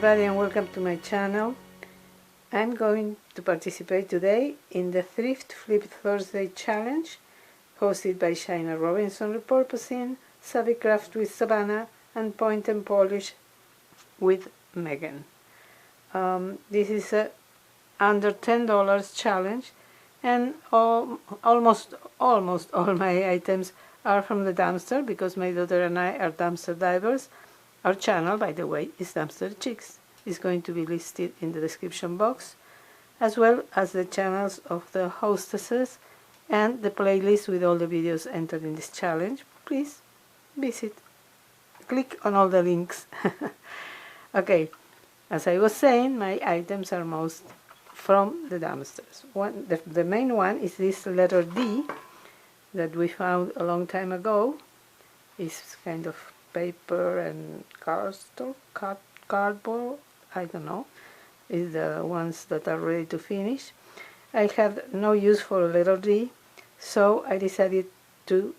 everybody and welcome to my channel. I'm going to participate today in the Thrift Flip Thursday challenge hosted by Shayna Repurposing, Savvy Craft with Savannah and Pointe and Polish with Megan. This is a under $10 challenge, and almost all my items are from the dumpster because my daughter and I are dumpster divers. Our channel, by the way, is Dumpster Chicks. It's going to be listed in the description box, as well as the channels of the hostesses and the playlist with all the videos entered in this challenge. Please visit. Click on all the links. Okay, as I was saying, my items are most from the dumpsters. The main one is this letter D that we found a long time ago. It's kind of paper and cardboard, I don't know. It's the ones that are ready to finish. I had no use for a letter D, so I decided to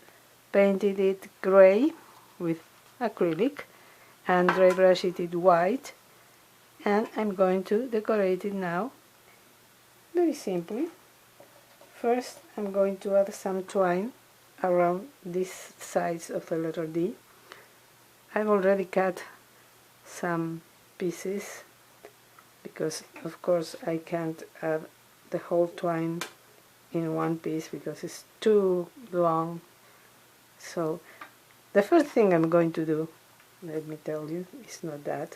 paint it gray with acrylic and dry brush it white, and I'm going to decorate it now very simply. First I'm going to add some twine around these sides of the letter D. I've already cut some pieces because of course I can't add the whole twine in one piece because it's too long. So the first thing I'm going to do, let me tell you, is not that.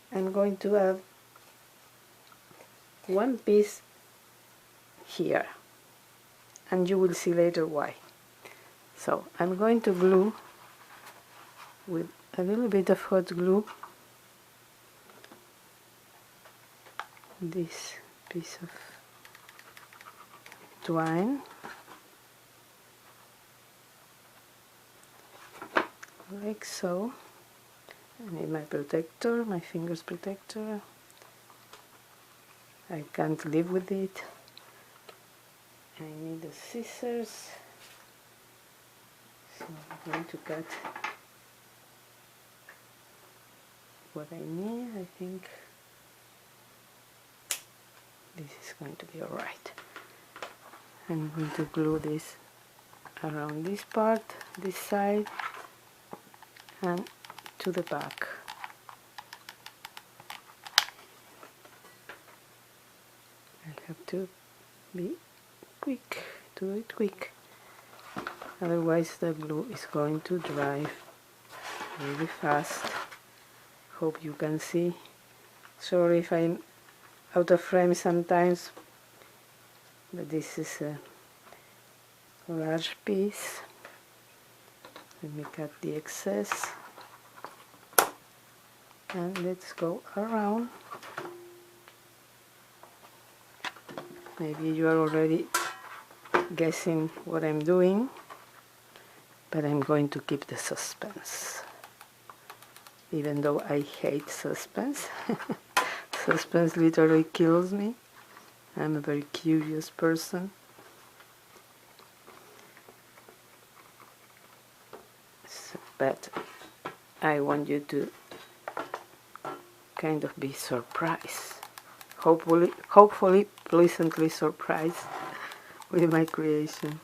I'm going to add one piece here, and you will see later why. So I'm going to glue with a little bit of hot glue this piece of twine, like so. I need my protector, my fingers protector. I can't live with it. I need the scissors, so I'm going to cut what I need. I think this is going to be alright. I'm going to glue this around this part, this side, and to the back. I have to be quick, do it quick, otherwise the glue is going to dry really fast. Hope you can see. Sorry if I'm out of frame sometimes, but this is a large piece. Let me cut the excess, and let's go around. Maybe you are already guessing what I'm doing, but I'm going to keep the suspense, even though I hate suspense. Suspense literally kills me. I'm a very curious person. But I want you to kind of be surprised. Hopefully pleasantly surprised with my creation.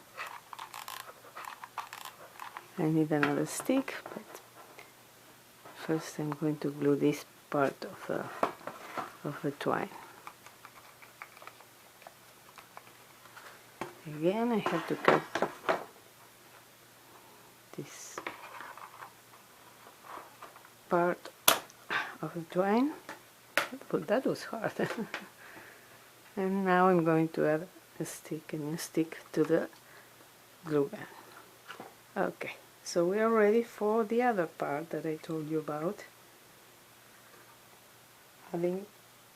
I need another stick, but first I'm going to glue this part of the twine. Again, I have to cut this part of the twine, but that was hard. And now I'm going to add a new stick to the glue gun. Okay, so we are ready for the other part that I told you about. Adding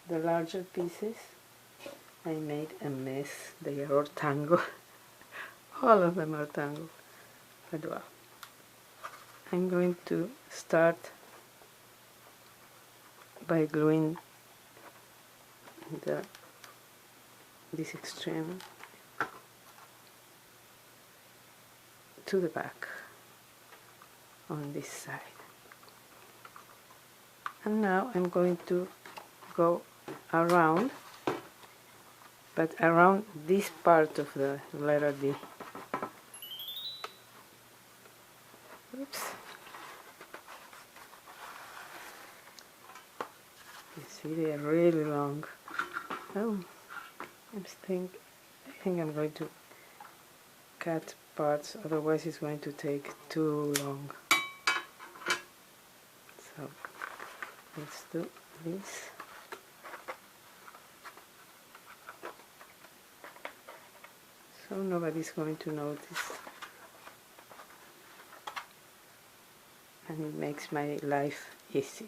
the larger pieces, I made a mess. They are all tangled. All of them are tangled. But well, I'm going to start by gluing this extreme to the back on this side, And now I'm going to go around, but around this part of the letter D. Oops. You see, they are really long. Oh, I think I'm going to cut parts, otherwise it's going to take too long. So let's do this. So nobody's going to notice. And it makes my life easier.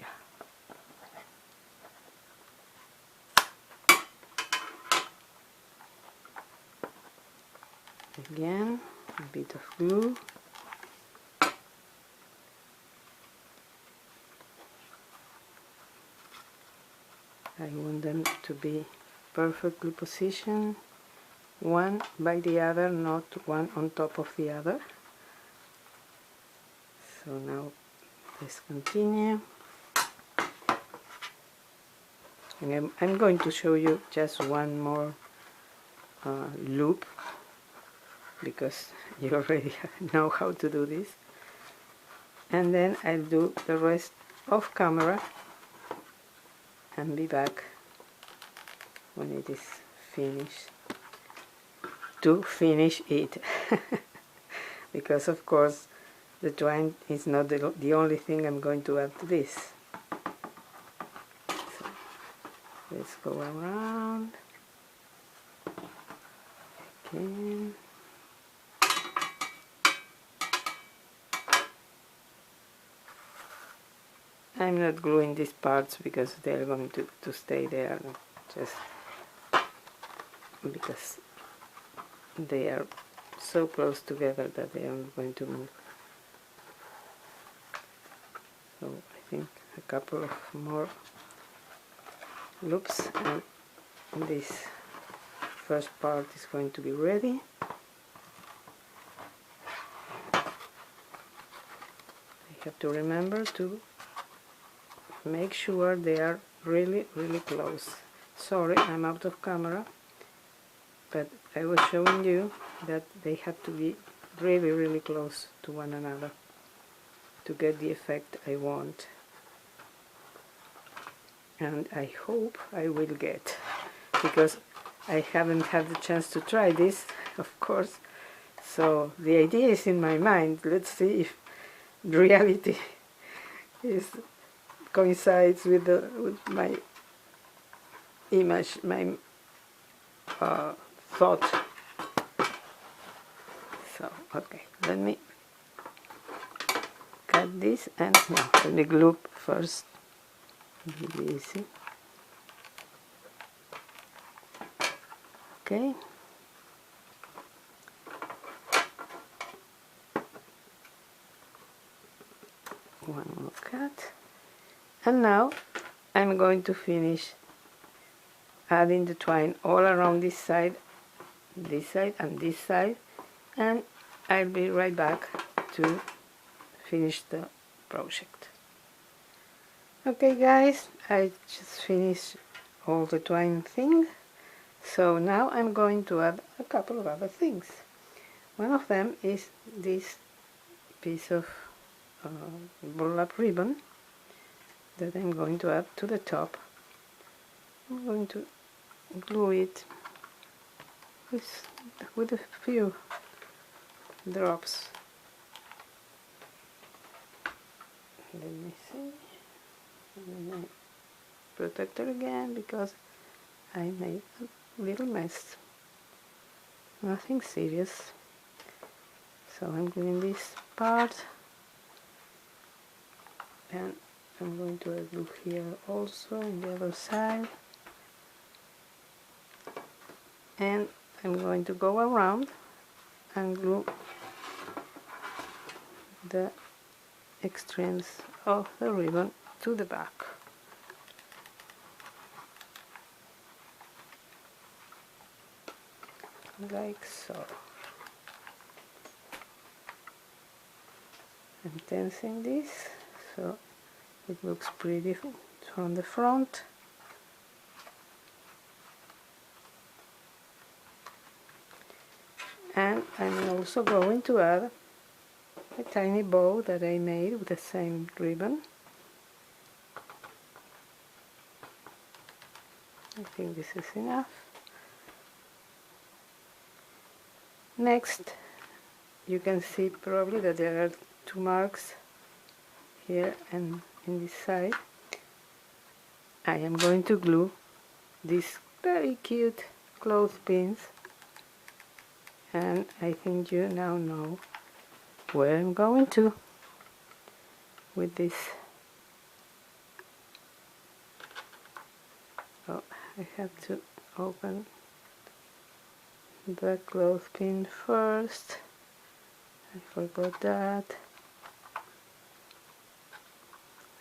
Again, a bit of glue. I want them to be perfectly positioned, one by the other, not one on top of the other. So now let's continue. And I'm going to show you just one more loop, because you already know how to do this. And then I'll do the rest off camera and be back when it is finished to finish it. Because of course the twine is not the only thing I'm going to add to this. So let's go around again. I'm not gluing these parts because they're going to stay there, just because they are so close together that they aren't going to move. So I think a couple of more loops and this first part is going to be ready. I have to remember to make sure they are really close. Sorry, I'm out of camera, but I was showing you that they have to be really close to one another to get the effect I want, and I hope I will get, because I haven't had the chance to try this, of course. So the idea is in my mind. Let's see if reality coincides with my image, my thought. So okay, let me cut this, and now let me glue first. Really easy. Okay. One more cut. And now I'm going to finish adding the twine all around this side and this side, and I'll be right back to finish the project. Okay guys, I just finished all the twine thing, so now I'm going to add a couple of other things. One of them is this piece of burlap ribbon that I'm going to add to the top. I'm going to glue it with a few drops. Let me see. And my protector again, because I made a little mess. Nothing serious. So I'm gluing this part, and I'm going to glue here also on the other side, and I'm going to go around and glue the extremes of the ribbon to the back. Like so. I'm tensing this so it looks pretty from the front. And I'm also going to add a tiny bow that I made with the same ribbon. I think this is enough. Next, you can see probably that there are 2 marks here and in this side. I am going to glue these very cute clothespins, and I think you now know where I'm going to with this. Oh, I have to open the clothespin first. I forgot that.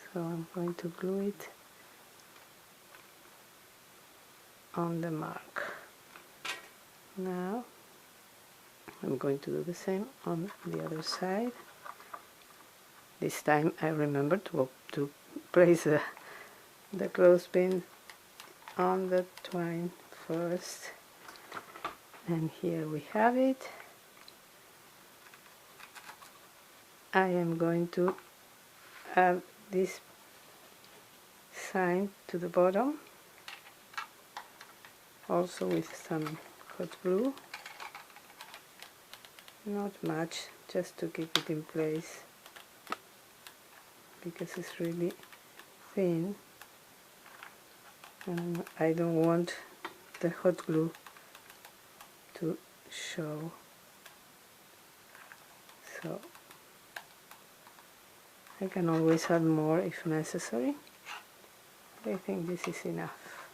So I'm going to glue it on the mark. Now I'm going to do the same on the other side. This time I remember to place the clothespin on the twine first. And here we have it. I am going to add this sign to the bottom, also with some hot glue. Not much, just to keep it in place, because it's really thin and I don't want the hot glue to show. So I can always add more if necessary. I think this is enough.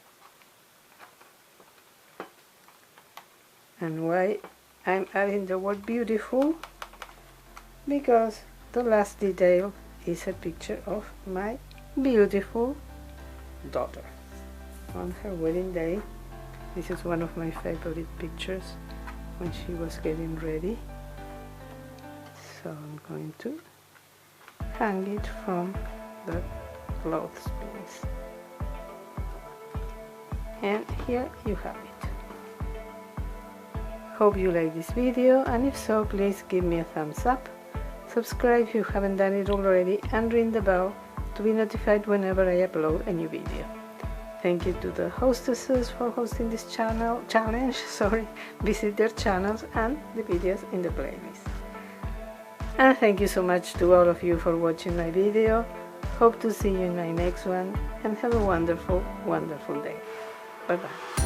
And why I'm adding the word beautiful? Because the last detail is a picture of my beautiful daughter on her wedding day. This is one of my favorite pictures when she was getting ready. So I'm going to hang it from the clothespins. And here you have it. Hope you like this video, and if so, please give me a thumbs up. Subscribe if you haven't done it already, and ring the bell to be notified whenever I upload a new video. Thank you to the hostesses for hosting this challenge. Visit their channels and the videos in the playlist. And thank you so much to all of you for watching my video. Hope to see you in my next one, and have a wonderful, wonderful day. Bye bye.